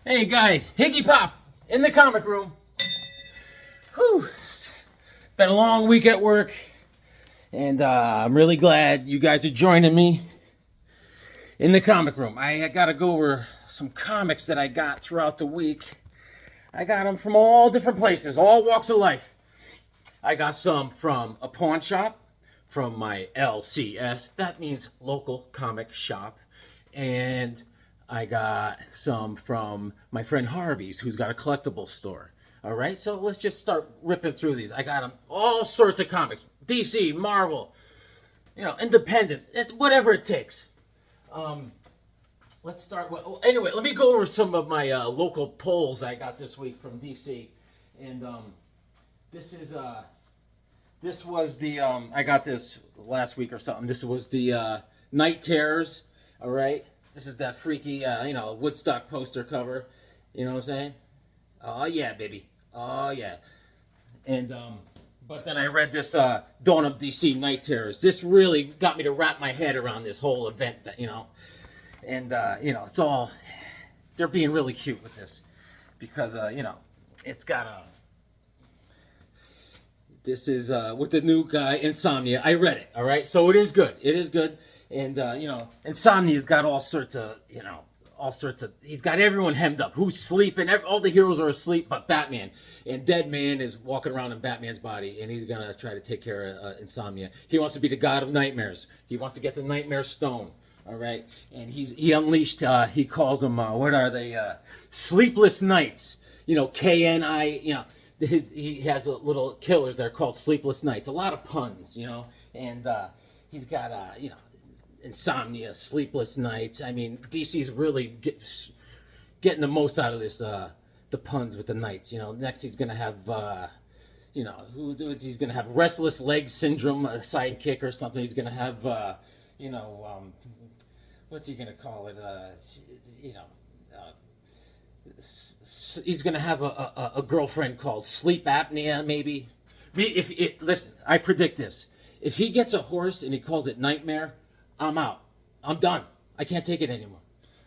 Hey guys, Higgy Pop in the comic room. Whew. Been a long week at work, and I'm really glad you guys are joining me in the comic room. I got to go over some comics that I got throughout the week. I got them from all different places, all walks of life. I got some from a pawn shop, from my LCS, that means local comic shop, and I got some from my friend Harvey's, who's got a collectible store. All right, so let's just start ripping through these. I got them all sorts of comics, DC, Marvel, independent, whatever it takes. Let's start with. Anyway, let me go over some of my local polls I got this week from DC, and this is this was the I got this last week or something. This was the Night Terrors. All right, this is that freaky Woodstock poster cover. You know what I'm saying? Oh yeah, baby. Oh yeah. And but then I read this Dawn of DC Night Terrors. This really got me to wrap my head around this whole event. And it's all, they're being really cute with this because it's got a. This is with the new guy Insomnia. I read it. All right, so it is good. It is good, and Insomnia's got all sorts of He's got everyone hemmed up. Who's sleeping? All the heroes are asleep, but Batman. And Dead Man is walking around in Batman's body, and he's gonna try to take care of Insomnia. He wants to be the god of nightmares. He wants to get the Nightmare Stone. All right, and he unleashed. He calls them what are they? Sleepless Nights. KNI. He has a little killers that are called Sleepless Nights. A lot of puns, and he's got Insomnia, Sleepless Nights. I mean, DC's really getting the most out of this. The puns with the nights. Next he's gonna have. He's gonna have Restless Leg Syndrome, a sidekick or something. He's gonna have. What's he gonna call it? He's gonna have a girlfriend called Sleep Apnea, maybe. Listen, I predict this. If he gets a horse and he calls it Nightmare, I'm out. I'm done. I can't take it anymore.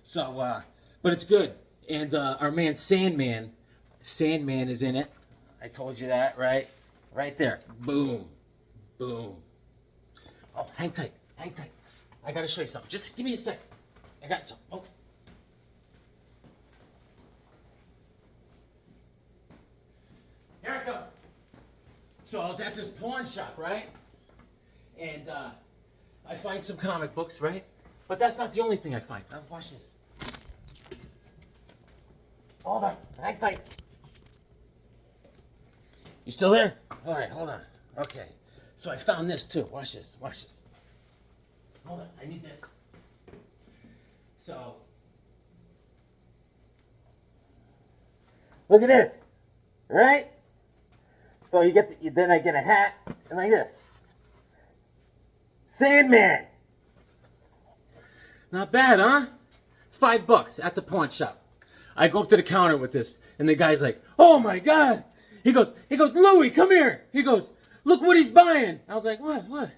So, but it's good. And our man Sandman is in it. I told you that, right? Right there. Boom, boom. Oh, hang tight. I gotta show you something. Just give me a sec. I got some. Oh. Here I go. So I was at this pawn shop, right? And I find some comic books, right? But that's not the only thing I find. Now, watch this. Hold on. Hang tight. You still there? All right, hold on. Okay. So I found this too. Watch this. Hold on, I need this. So, look at this, right? So then I get a hat, and like this. Sandman. Not bad, huh? $5 at the pawn shop. I go up to the counter with this, and the guy's like, "Oh my God!" He goes, "Louie, come here." He goes, "Look what he's buying." I was like, "What?"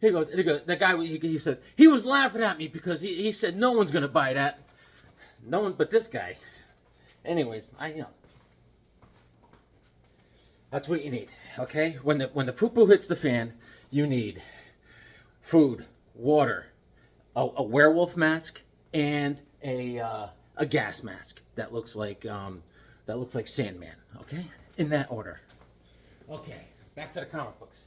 He goes, the guy, he says, he was laughing at me because he said no one's going to buy that. No one but this guy. Anyways, that's what you need, okay? When the poo-poo hits the fan, you need food, water, a werewolf mask, and a gas mask that looks like Sandman, okay? In that order. Okay, back to the comic books.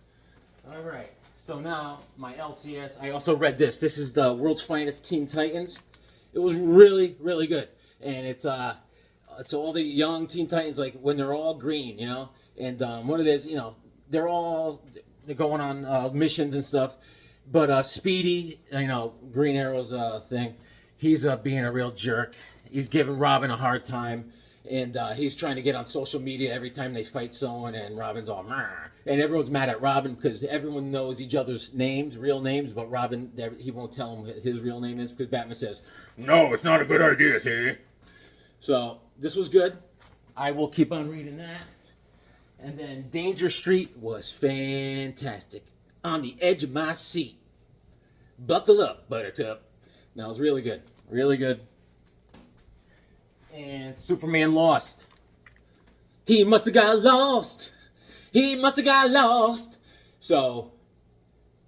All right. So now, my LCS, I also read this. This is the World's Finest Teen Titans. It was really, really good. And it's all the young Teen Titans, like when they're all green, And what it is, they're going on missions and stuff. But Speedy, Green Arrow's thing, he's being a real jerk. He's giving Robin a hard time. And he's trying to get on social media every time they fight someone, and Robin's all, "Meh." And everyone's mad at Robin because everyone knows each other's names, real names, but Robin, he won't tell him his real name is because Batman says, "No, it's not a good idea, see?" So this was good. I will keep on reading that. And then Danger Street was fantastic. On the edge of my seat. Buckle up, Buttercup. That was really good. Really good. And Superman lost. He must have got lost. He must have got lost. So,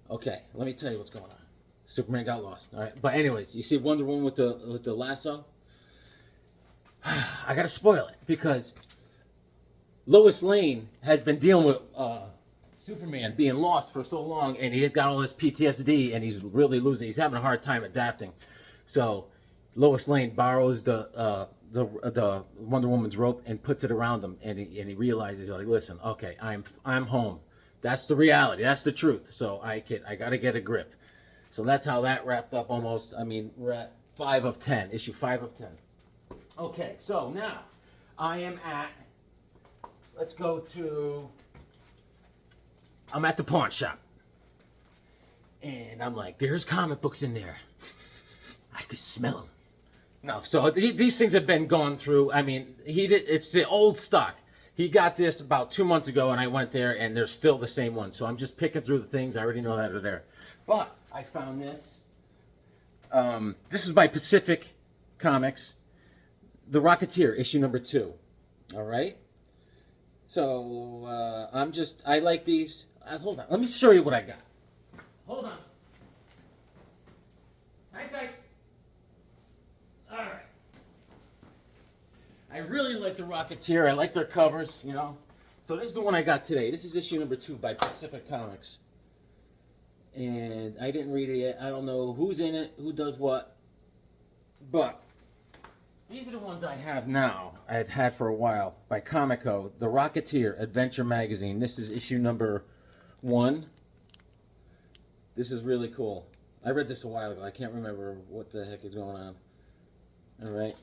okay, let me tell you what's going on. Superman got lost. All right, but anyways, you see Wonder Woman with the lasso. I gotta spoil it because Lois Lane has been dealing with Superman being lost for so long, and he got all this PTSD, and he's really losing. He's having a hard time adapting. So Lois Lane borrows the Wonder Woman's rope and puts it around him, and he realizes, like, listen, okay, I'm home. That's the reality. That's the truth. So I got to get a grip. So that's how that wrapped up almost. I mean, we're at 5 of 10, issue 5 of 10. Okay, so now I am at, let's go to, I'm at the pawn shop. And I'm like, there's comic books in there. I could smell them. No, so these things have been gone through. I mean, it's the old stock. He got this about 2 months ago, and I went there, and they're still the same ones. So I'm just picking through the things I already know that are there. But I found this. This is by Pacific Comics. The Rocketeer, issue number 2. All right? So I like these. Hold on. Let me show you what I got. Hold on. Hang tight. All right. I really like the Rocketeer. I like their covers, you know. So this is the one I got today. This is issue number 2 by Pacific Comics. And I didn't read it yet. I don't know who's in it, who does what. But these are the ones I have now. I've had for a while by Comico. The Rocketeer Adventure Magazine. This is issue number 1. This is really cool. I read this a while ago. I can't remember what the heck is going on. All right.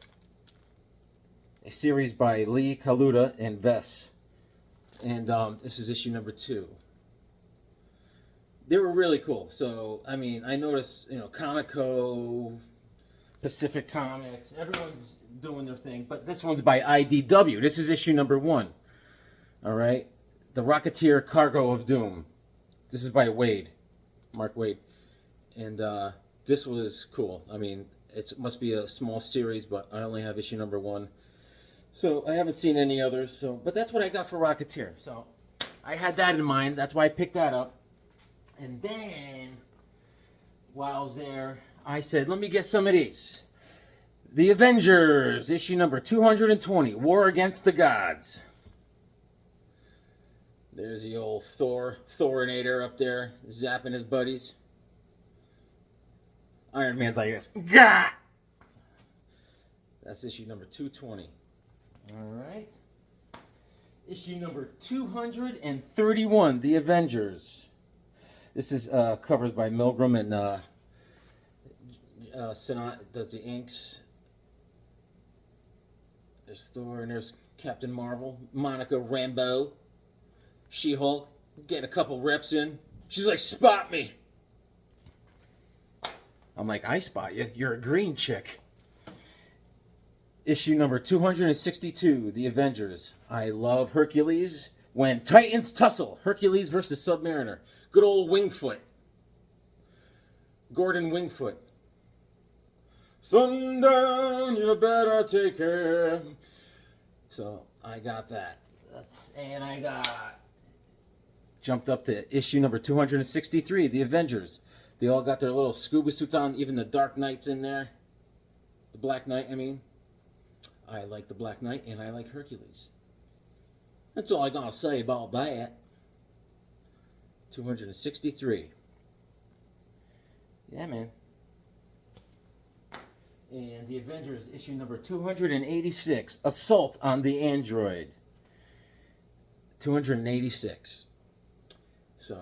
A series by Lee Kaluta and Vess. And this is issue number 2. They were really cool. So, I mean, I noticed, you know, Comico, Pacific Comics, everyone's doing their thing. But this one's by IDW. This is issue number 1. All right. The Rocketeer Cargo of Doom. This is by Wade. Mark Wade. And this was cool. I mean, it must be a small series, but I only have issue number 1. So I haven't seen any others. So, but that's what I got for Rocketeer. So I had that in mind. That's why I picked that up. And then, while I was there, I said, let me get some of these. The Avengers, issue number 220, War Against the Gods. There's the old Thorinator up there, zapping his buddies. Iron Man's like this. Gah! That's issue number 220. All right. Issue number 231, The Avengers. This is covers by Milgram and Sinat does the inks. There's Thor and there's Captain Marvel, Monica Rambeau, She-Hulk, getting a couple reps in. She's like, spot me. I'm like, I spot you. You're a green chick. Issue number 262, The Avengers. I love Hercules. When Titans tussle, Hercules versus Submariner. Good old Wingfoot. Gordon Wingfoot. Sundown, you better take care. So, I got that. And I got... Jumped up to issue number 263, The Avengers. They all got their little scuba suits on. Even the Dark Knight's in there. The Black Knight, I mean. I like the Black Knight, and I like Hercules. That's all I gotta say about that. 263. Yeah, man. And The Avengers, issue number 286. Assault on the Android. 286. So,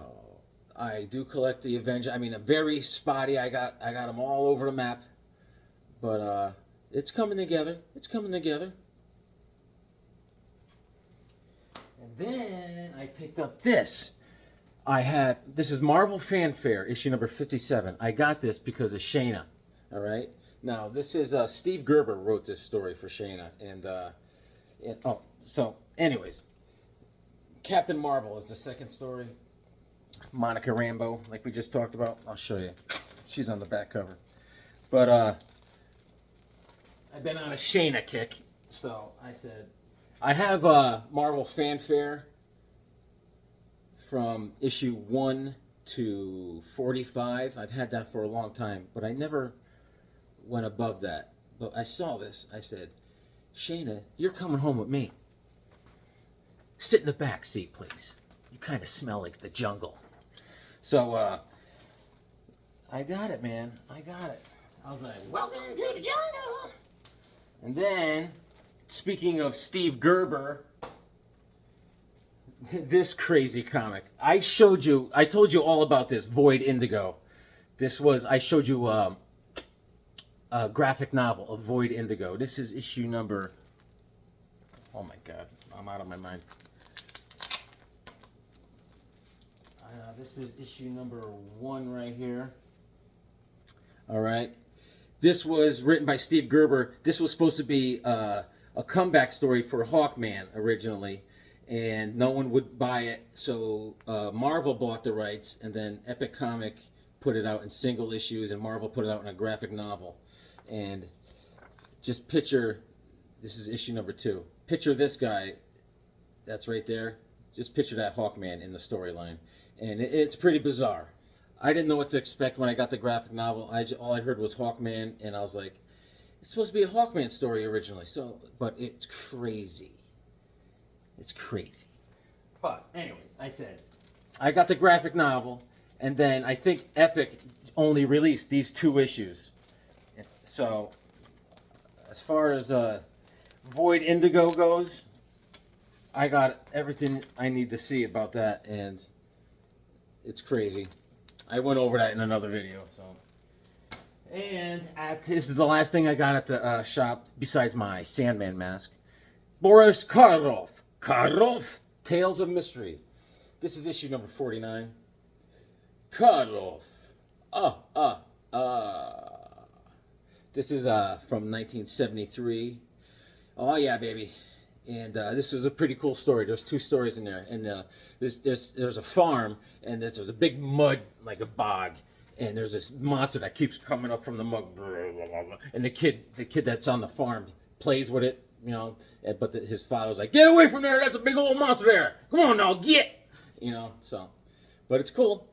I do collect the Avengers. I mean, a very spotty. I got them all over the map. But, it's coming together. It's coming together. And then I picked up this. This is Marvel Fanfare, issue number 57. I got this because of Shayna. All right? Now, this is Steve Gerber wrote this story for Shayna. So, anyways. Captain Marvel is the second story. Monica Rambeau, like we just talked about. I'll show you. She's on the back cover. But, I've been on a Shayna kick. So I said, I have Marvel Fanfare from issue 1 to 45. I've had that for a long time, but I never went above that. But I saw this. I said, Shayna, you're coming home with me. Sit in the back seat, please. You kind of smell like the jungle. So, I got it, man. I got it. I was like, welcome to the jungle. And then, speaking of Steve Gerber, this crazy comic. I told you all about this, Void Indigo. I showed you a graphic novel of Void Indigo. This is issue number, oh my God, I'm out of my mind. This is issue number 1 right here. All right. This was written by Steve Gerber. This was supposed to be a comeback story for Hawkman originally, and no one would buy it. So Marvel bought the rights, and then Epic Comic put it out in single issues, and Marvel put it out in a graphic novel. And just picture, this is issue number 2. Picture this guy, that's right there. Just picture that Hawkman in the storyline. And it's pretty bizarre. I didn't know what to expect when I got the graphic novel. All I heard was Hawkman, and I was like, it's supposed to be a Hawkman story originally. But it's crazy. It's crazy. But anyways, I said, I got the graphic novel, and then I think Epic only released these 2 issues. So, as far as Void Indigo goes, I got everything I need to see about that, and it's crazy. I went over that in another video. So, and this is the last thing I got at the shop besides my Sandman mask. Boris Karloff. Karloff, Tales of Mystery. This is issue number 49. Karloff. This is from 1973. Oh yeah, baby. And this was a pretty cool story. There's 2 stories in there, and there's a farm, and there's a big mud, like a bog, and there's this monster that keeps coming up from the mud, and the kid that's on the farm plays with it, you know, but his father's like, get away from there, that's a big old monster there, come on now, get, you know. So, but it's cool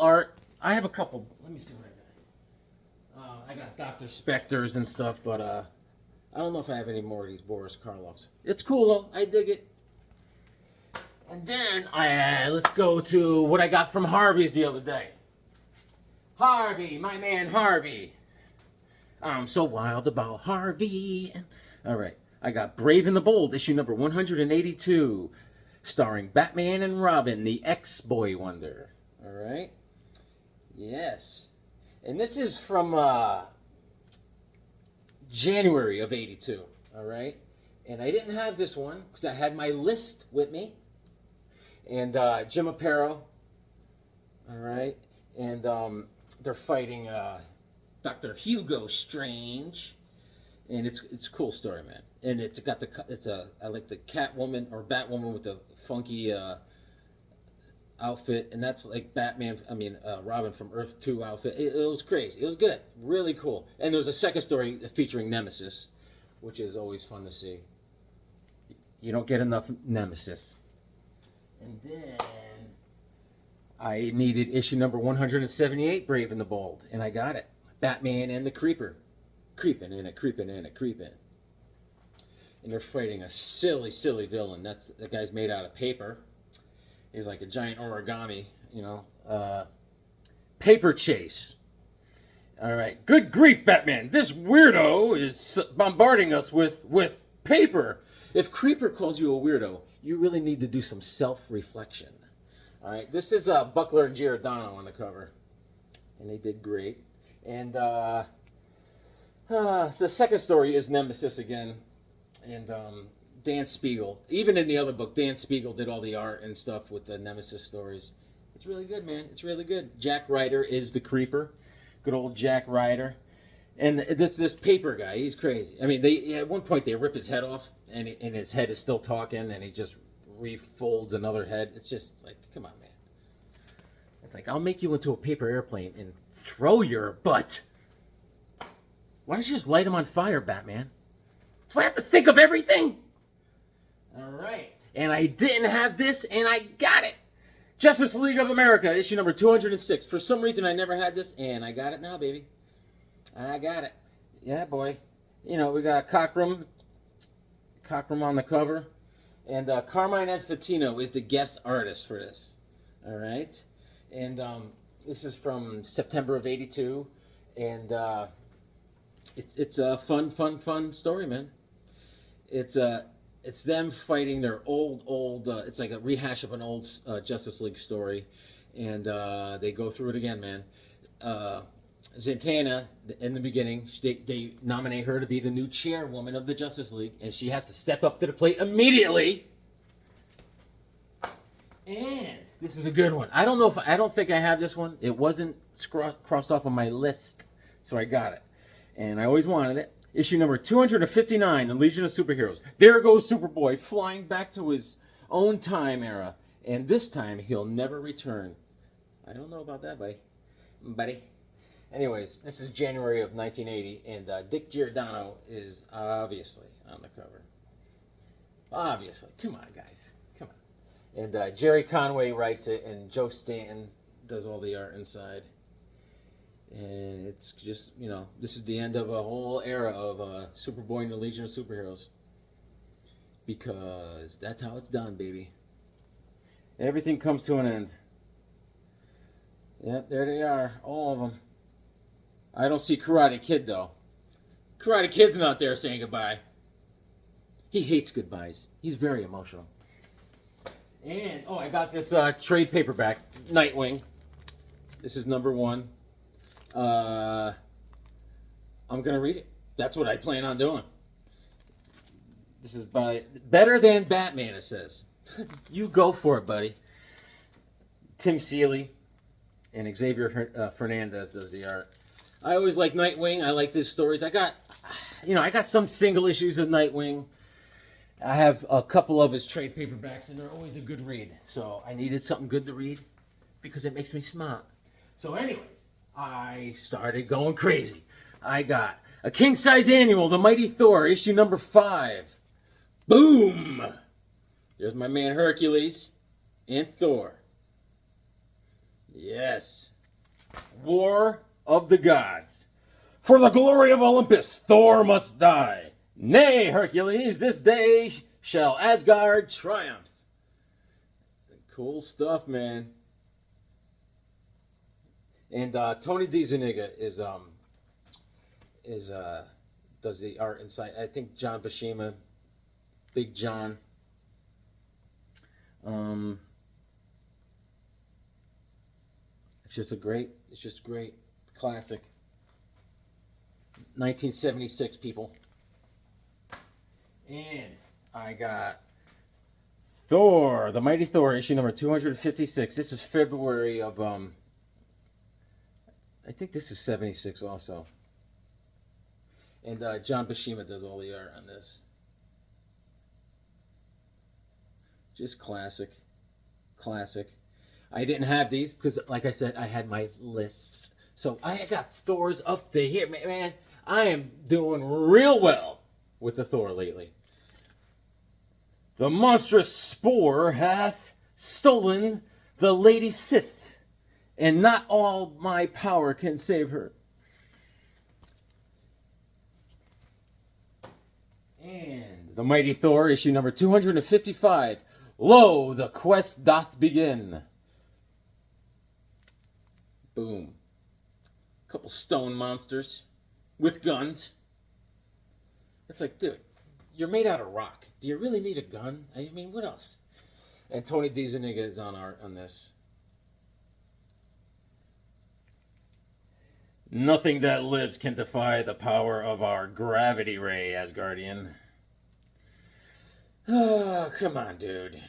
art. I have a couple. Let me see what I got. I got Dr. Specters and stuff, but I don't know if I have any more of these Boris Karloffs. It's cool though. I dig it. And then let's go to what I got from Harvey's the other day. Harvey, my man Harvey. I'm so wild about Harvey. All right. I got Brave and the Bold, issue number 182, starring Batman and Robin, the ex-boy wonder. All right. Yes. And this is from January of 82, all right? And I didn't have this one because I had my list with me. And Jim Aparo, all right? And they're fighting Dr. Hugo Strange. And it's a cool story, man. And I like the Catwoman or Batwoman with the funky outfit, and that's like Robin from Earth 2 outfit. It was crazy. It was good. Really cool. And there's a second story featuring Nemesis, which is always fun to see. You don't get enough Nemesis. And then I needed issue number 178, Brave and the Bold, and I got it. Batman and the Creeper. Creeping in it, creeping in it, creeping. And they're fighting a silly, silly villain. That guy's made out of paper. He's like a giant origami, you know. Paper chase. All right. Good grief, Batman. This weirdo is bombarding us with paper. If Creeper calls you a weirdo, you really need to do some self-reflection. All right. This is Buckler and Giordano on the cover. And they did great. And so the second story is Nemesis again. And Dan Spiegel. Even in the other book, Dan Spiegel did all the art and stuff with the Nemesis stories. It's really good, man. It's really good. Jack Ryder is the Creeper. Good old Jack Ryder. And this paper guy, he's crazy. I mean, at one point they rip his head off, and his head is still talking, and he just refolds another head. It's just like, come on, man. It's like, I'll make you into a paper airplane and throw your butt. Why don't you just light him on fire, Batman? Do I have to think of everything? All right. And I didn't have this, and I got it. Justice League of America, issue number 206. For some reason, I never had this, and I got it now, baby. I got it. Yeah, boy. You know, we got Cockrum on the cover. And Carmine Infantino is the guest artist for this. All right? And this is from September of 82. And it's a fun story, man. It's them fighting their old. It's like a rehash of an old Justice League story, and they go through it again, man. Zatanna, in the beginning, they nominate her to be the new chairwoman of the Justice League, and she has to step up to the plate immediately. And this is a good one. I don't think I have this one. It wasn't crossed off on my list, so I got it, and I always wanted it. Issue number 259, The Legion of Superheroes. There goes Superboy, flying back to his own time era. And this time, he'll never return. I don't know about that, buddy. Anyways, this is January of 1980, and Dick Giordano is obviously on the cover. Obviously. Come on, guys. Come on. And Jerry Conway writes it, and Joe Stanton does all the art inside. And it's just, you know, this is the end of a whole era of Superboy and the Legion of Superheroes. Because that's how it's done, baby. Everything comes to an end. Yep, there they are. All of them. I don't see Karate Kid, though. Karate Kid's not there saying goodbye. He hates goodbyes. He's very emotional. And, I got this trade paperback, Nightwing. This is number 1. I'm going to read it. That's what I plan on doing. This is by Better Than Batman, it says. You go for it, buddy. Tim Seeley and Xavier Fernandez does the art. I always like Nightwing. I like his stories. I got some single issues of Nightwing. I have a couple of his trade paperbacks, and they're always a good read. So I needed something good to read because it makes me smart. So anyways, I started going crazy. I got a king-size annual, The Mighty Thor, issue number 5. Boom! There's my man Hercules and Thor. Yes. War of the Gods. For the glory of Olympus, Thor must die. Nay, Hercules, this day shall Asgard triumph. Cool stuff, man. And Tony DeZuniga does the art inside. I think John Buscema, Big John. It's just great classic. 1976, people. And I got Thor, The Mighty Thor, issue number 256. This is February of I think this is 76 also. And John Buscema does all the art on this. Just classic. I didn't have these because, like I said, I had my lists. So I got Thor's up to here. Man, I am doing real well with the Thor lately. The monstrous spore hath stolen the Lady Sith, and not all my power can save her. And The Mighty Thor, issue number 255. Lo, the quest doth begin. Boom. Couple stone monsters with guns. It's like, dude, you're made out of rock. Do you really need a gun? I mean, what else? And Tony DeZuniga is on art on this. Nothing that lives can defy the power of our gravity ray, Asgardian. Oh, come on, dude.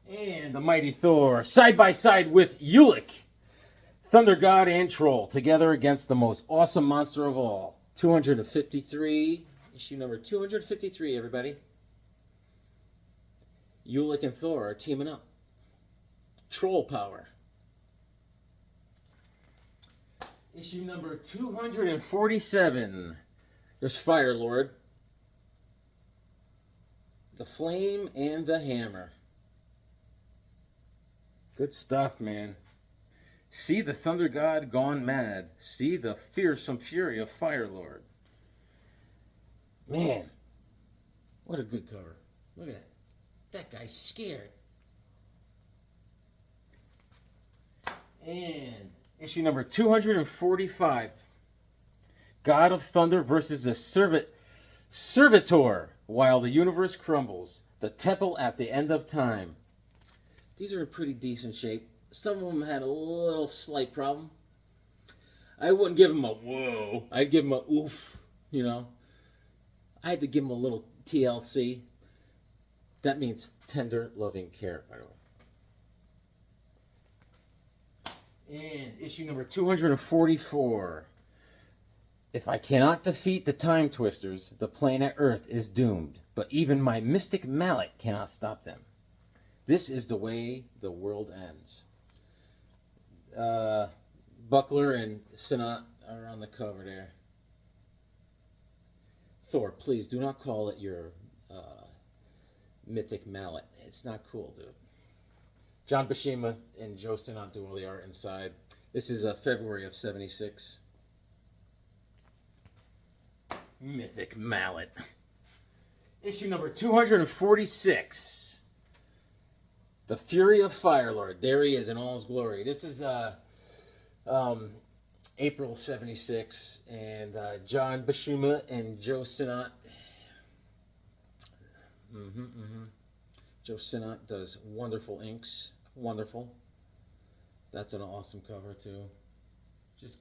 And the Mighty Thor, side by side with Ulik, Thunder God and Troll, together against the most awesome monster of all. 253, issue number 253, everybody. Ulik and Thor are teaming up. Troll power. Issue number 247. There's Fire Lord, the Flame, and the Hammer. Good stuff, man. See the Thunder God gone mad. See the fearsome fury of Fire Lord. Man, what a good cover. Look at that. That guy's scared. And issue number 245. God of Thunder versus the Servitor while the universe crumbles. The temple at the end of time. These are in pretty decent shape. Some of them had a little slight problem. I wouldn't give them a whoa. I'd give them a oof, you know. I had to give them a little TLC. That means tender, loving care, by the way. And issue number 244. If I cannot defeat the Time Twisters, the planet Earth is doomed. But even my mystic mallet cannot stop them. This is the way the world ends. Buckler and Sinat are on the cover there. Thor, please do not call it your mythic mallet. It's not cool, dude. John Buscema and Joe Sinat do all the art inside. This is February of '76. Mythic mallet. Issue number 246. The Fury of Firelord. There he is in all his glory. This is April '76, and John Buscema and Joe Sinat. Joe Sinat does wonderful inks. Wonderful. That's an awesome cover too. Just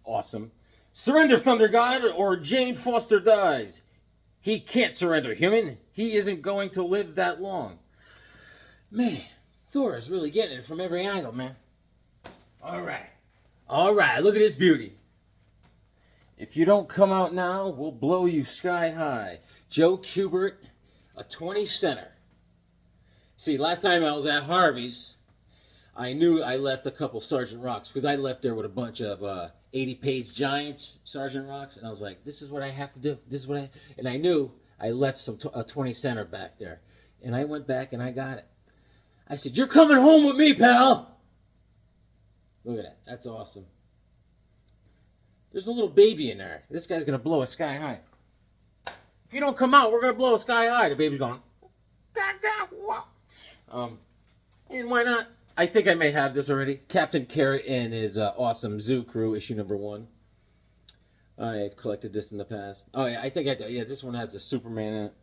awesome. Surrender, Thunder God, or Jane Foster dies. He can't surrender, human. He isn't going to live that long. Man, Thor is really getting it from every angle, man. All right. All right, look at this beauty. If you don't come out now, we'll blow you sky high. Joe Kubert, a 20 center. See, last time I was at Harvey's, I knew I left a couple Sergeant Rocks because I left there with a bunch of 80-page giants, Sergeant Rocks, and I was like, this is what I have to do. This is what and I knew I left a 20 center back there. And I went back and I got it. I said, you're coming home with me, pal. Look at that. That's awesome. There's a little baby in there. This guy's going to blow a sky high. If you don't come out, we're going to blow a sky high. The baby's going, and why not? I think I may have this already. Captain Carrot and his awesome Zoo Crew, issue number 1. I've collected this in the past. Oh, yeah, I think I do. Yeah, this one has a Superman in it.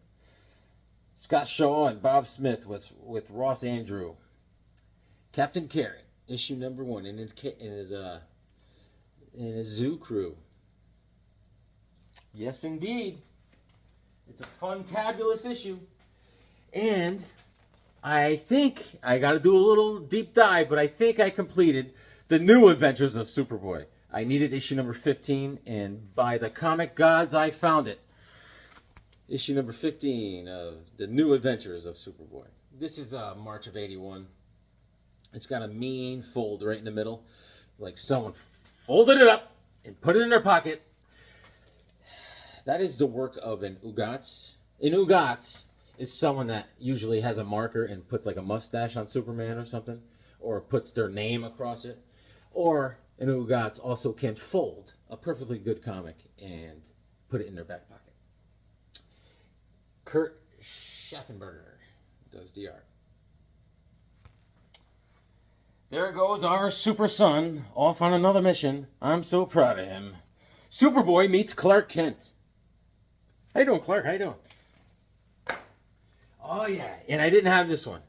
Scott Shaw and Bob Smith with Ross Andrew. Captain Carrot, issue number 1, in his Zoo Crew. Yes, indeed. It's a fun-tabulous issue. And I think I got to do a little deep dive, but I think I completed the New Adventures of Superboy. I needed issue number 15, and by the comic gods, I found it. Issue number 15 of the New Adventures of Superboy. This is March of '81. It's got a mean fold right in the middle, like someone folded it up and put it in their pocket. That is the work of an Ugats. An Ugats is someone that usually has a marker and puts like a mustache on Superman or something, or puts their name across it. Or an Ugats also can fold a perfectly good comic and put it in their back pocket. Kurt Schaffenberger does the art. There goes our super son off on another mission. I'm so proud of him. Superboy meets Clark Kent. How you doing, Clark? How you doing? Oh, yeah. And I didn't have this one.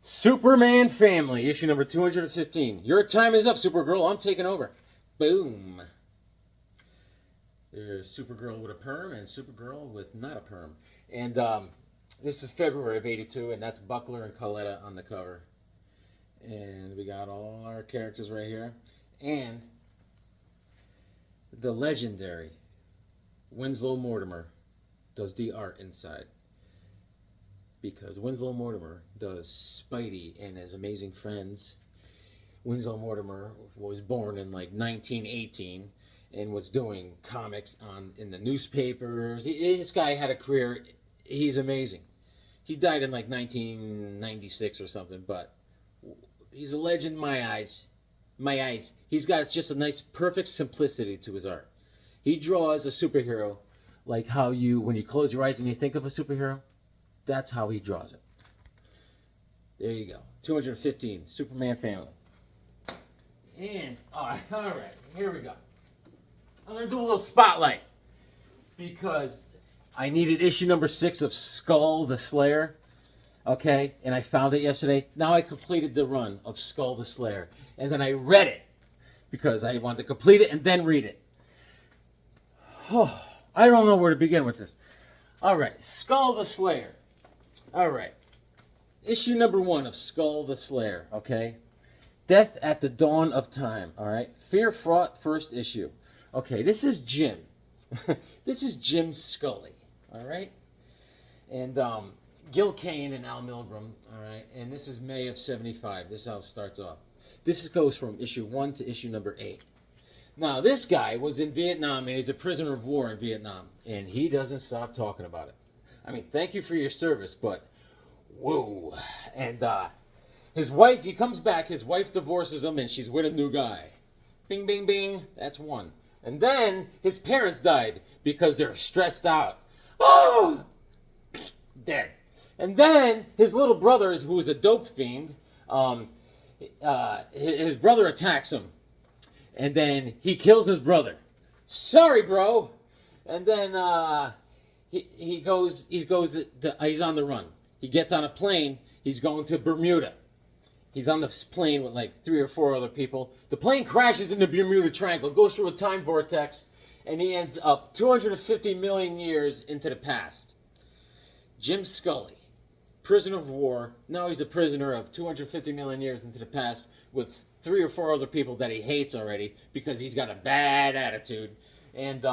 Superman Family, issue number 215. Your time is up, Supergirl. I'm taking over. Boom. There's Supergirl with a perm and Supergirl with not a perm. And this is February of '82, and that's Buckler and Coletta on the cover. And we got all our characters right here. And the legendary Winslow Mortimer does the art inside. Because Winslow Mortimer does Spidey and his Amazing Friends. Winslow Mortimer was born in like 1918, and was doing comics in the newspapers. This guy had a career. He's amazing. He died in like 1996 or something, but he's a legend in my eyes. My eyes. He's got just a nice, perfect simplicity to his art. He draws a superhero like how when you close your eyes and you think of a superhero, that's how he draws it. There you go. 215, Superman family. And, all right, here we go. I'm going to do a little spotlight because I needed issue number 6 of Skull the Slayer. Okay, and I found it yesterday. Now I completed the run of Skull the Slayer. And then I read it because I wanted to complete it and then read it. Oh, I don't know where to begin with this. All right, Skull the Slayer. All right. Issue number 1 of Skull the Slayer, okay? Death at the Dawn of Time, all right? Fear-fraught first issue. Okay, this is Jim. This is Jim Scully, all right? And Gil Kane and Al Milgrom, all right? And this is May of 75. This is how it starts off. This goes from issue 1 to issue number 8. Now, this guy was in Vietnam, and he's a prisoner of war in Vietnam, and he doesn't stop talking about it. I mean, thank you for your service, but whoa. And his wife, he comes back, his wife divorces him, and she's with a new guy. Bing, bing, bing. That's 1. And then his parents died because they're stressed out. Oh! Dead. And then his little brother, who is a dope fiend, his brother attacks him. And then he kills his brother. Sorry, bro. And then he's on the run. He gets on a plane. He's going to Bermuda. He's on this plane with like 3 or 4 other people. The plane crashes in the Bermuda Triangle, goes through a time vortex, and he ends up 250 million years into the past. Jim Scully, prisoner of war. Now he's a prisoner of 250 million years into the past with 3 or 4 other people that he hates already because he's got a bad attitude. And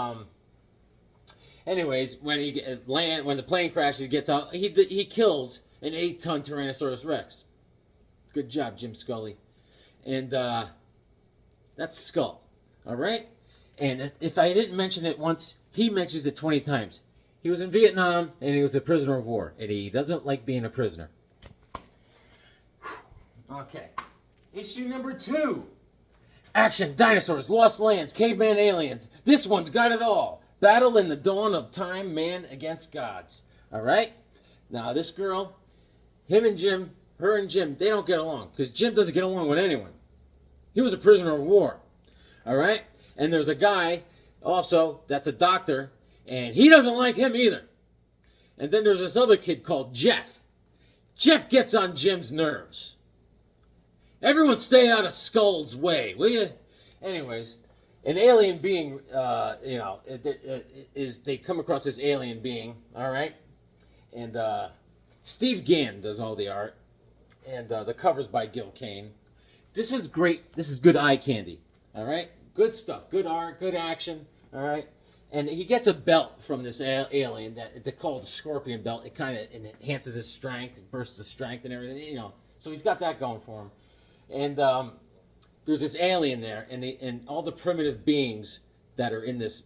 anyways, when the plane crashes, he gets out. He kills an 8-ton Tyrannosaurus Rex. Good job, Jim Scully. And that's Skull. All right. And if I didn't mention it once, he mentions it 20 times. He was in Vietnam and he was a prisoner of war, and he doesn't like being a prisoner. Okay. Issue number 2. Action, dinosaurs, lost lands, caveman aliens. This one's got it all. Battle in the dawn of time, man against gods. All right? Now, this girl, her and Jim, they don't get along because Jim doesn't get along with anyone. He was a prisoner of war. All right? And there's a guy also that's a doctor, and he doesn't like him either. And then there's this other kid called Jeff. Jeff gets on Jim's nerves. Everyone stay out of Skull's way, will you? Anyways, an alien being, they come across this alien being, all right? And Steve Gann does all the art. And the cover's by Gil Kane. This is great. This is good eye candy, all right? Good stuff, good art, good action, all right? And he gets a belt from this alien that they call the Scorpion belt. It kind of enhances his strength, it bursts his strength and everything, you know. So he's got that going for him. And there's this alien there, and all the primitive beings that are in this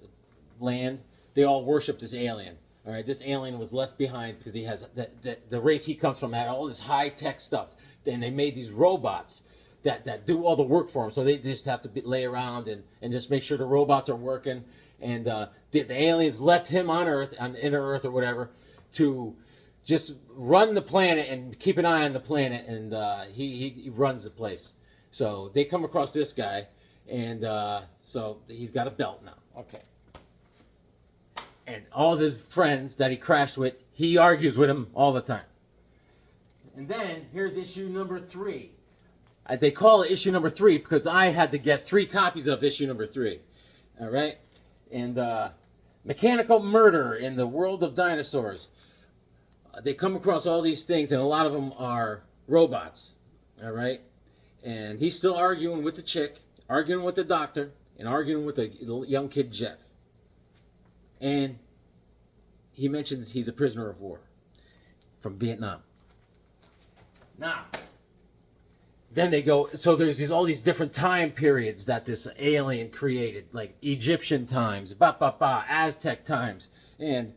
land, they all worship this alien. All right, this alien was left behind because he has the race he comes from had all this high-tech stuff. And they made these robots that do all the work for them. So they just have to lay around and just make sure the robots are working. And the aliens left him on Earth, on inner Earth or whatever, to just run the planet and keep an eye on the planet. And he runs the place. So they come across this guy, and so he's got a belt now. Okay. And all of his friends that he crashed with, he argues with him all the time. And then here's issue number 3. They call it issue number 3 because I had to get 3 copies of issue number 3. All right? And mechanical murder in the world of dinosaurs. They come across all these things, and a lot of them are robots. All right? And he's still arguing with the chick, arguing with the doctor, and arguing with the young kid Jeff. And he mentions he's a prisoner of war from Vietnam. Now, then they go, so there's all these different time periods that this alien created, like Egyptian times, Aztec times, and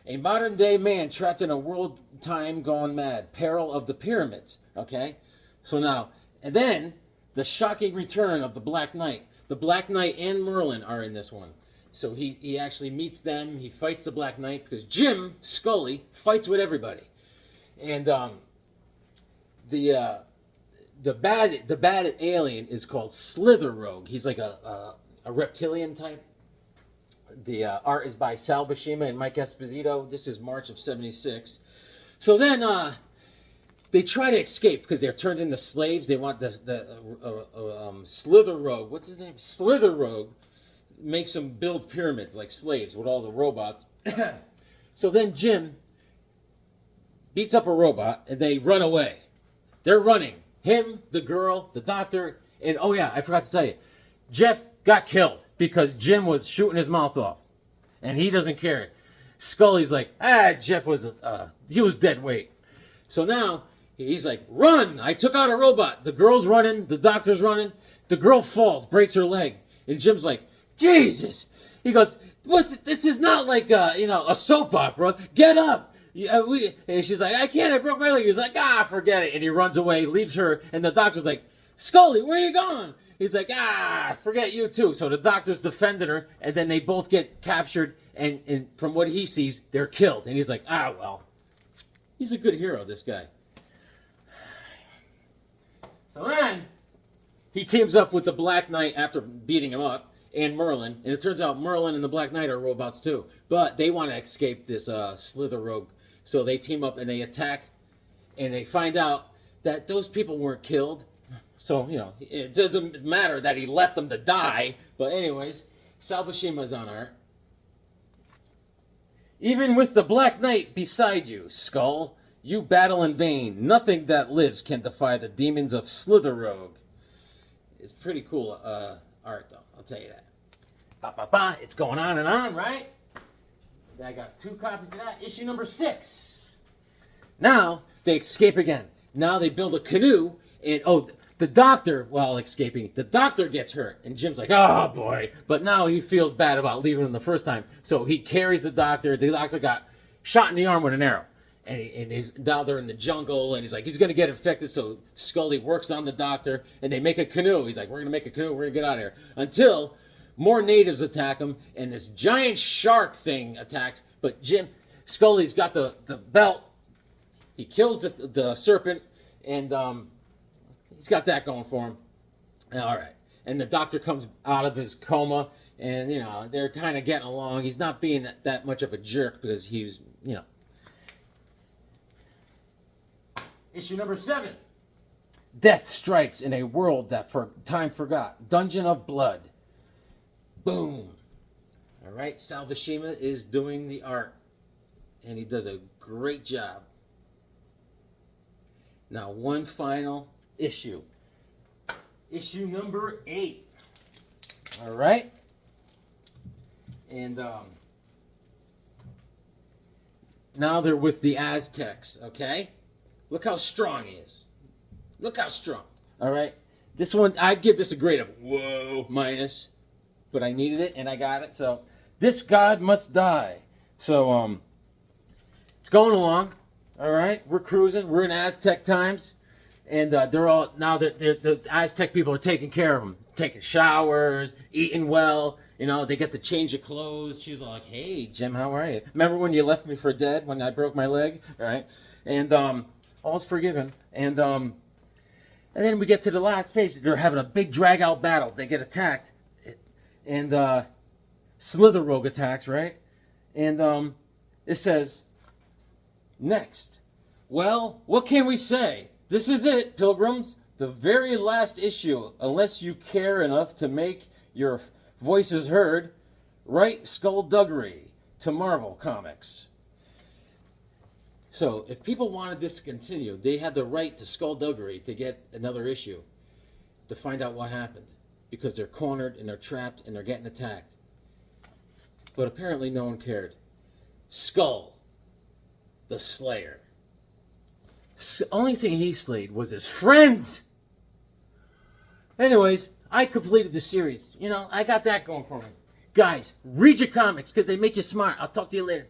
a modern day man trapped in a world time gone mad, peril of the pyramids. Okay, so now, and then the shocking return of the Black Knight. The Black Knight and Merlin are in this one. So he actually meets them. He fights the Black Knight because Jim Scully fights with everybody, and the bad alien is called Slither Rogue. He's like a reptilian type. The art is by Sal Buscema and Mike Esposito. This is March of '76. So then they try to escape because they're turned into slaves. They want the Slither Rogue. What's his name? Slither Rogue makes them build pyramids like slaves with all the robots. So then Jim beats up a robot and they run away. They're running. Him, the girl, the doctor, and oh yeah, I forgot to tell you, Jeff got killed because Jim was shooting his mouth off, and he doesn't care. Scully's like, Jeff was he was dead weight. So now he's like, run! I took out a robot. The girl's running, the doctor's running. The girl falls, breaks her leg, and Jim's like, Jesus! He goes, this is not like a soap opera. Get up! And she's like, I can't, I broke my leg. He's like, forget it. And he runs away, leaves her, and the doctor's like, Scully, where you going? He's like, forget you too. So the doctor's defending her, and then they both get captured, and from what he sees, they're killed. And he's like, well. He's a good hero, this guy. So then, he teams up with the Black Knight after beating him up, and Merlin, and it turns out Merlin and the Black Knight are robots too. But they want to escape this Slither Rogue. So they team up and they attack, and they find out that those people weren't killed. So, it doesn't matter that he left them to die. But anyways, Sal Buscema's on art. Even with the Black Knight beside you, Skull, you battle in vain. Nothing that lives can defy the demons of Slither Rogue. It's pretty cool art, though. I'll tell you that. It's going on and on, right? I got 2 copies of that. Issue number 6. Now, they escape again. Now they build a canoe, and, the doctor, while escaping, the doctor gets hurt. And Jim's like, oh, boy. But now he feels bad about leaving him the first time. So he carries the doctor. The doctor got shot in the arm with an arrow. And he's now they're in the jungle, and he's like, he's going to get infected. So Scully works on the doctor, and they make a canoe. He's like, we're going to make a canoe. We're going to get out of here. Until more natives attack him, and this giant shark thing attacks. But Scully's got the belt. He kills the serpent, and he's got that going for him. All right. And the doctor comes out of his coma, and, they're kind of getting along. He's not being that much of a jerk because he's, Issue number 7. Death strikes in a world that for time forgot. Dungeon of Blood. Boom. All right. Sal Buscema is doing the art, and he does a great job. Now, one final issue. Issue number 8. All right. And now they're with the Aztecs, okay? Look how strong he is. Look how strong. All right. This one, I'd give this a grade of whoa minus, but I needed it and I got it. So, this god must die. So, it's going along. All right. We're cruising. We're in Aztec times. And they're all, now the Aztec people are taking care of them. Taking showers, eating well. They get to change of clothes. She's like, hey, Jim, how are you? Remember when you left me for dead when I broke my leg? All right. And all's forgiven. And then we get to the last page. They're having a big drag-out battle. They get attacked. And Slither Rogue attacks, right? And it says, next. Well, what can we say? This is it, pilgrims. The very last issue, unless you care enough to make your voices heard. Write skullduggery to Marvel Comics. So, if people wanted this to continue, they had the right to skullduggery to get another issue to find out what happened. Because they're cornered and they're trapped and they're getting attacked. But apparently no one cared. Skull, the Slayer. The only thing he slayed was his friends. Anyways, I completed the series. You know, I got that going for me. Guys, read your comics because they make you smart. I'll talk to you later.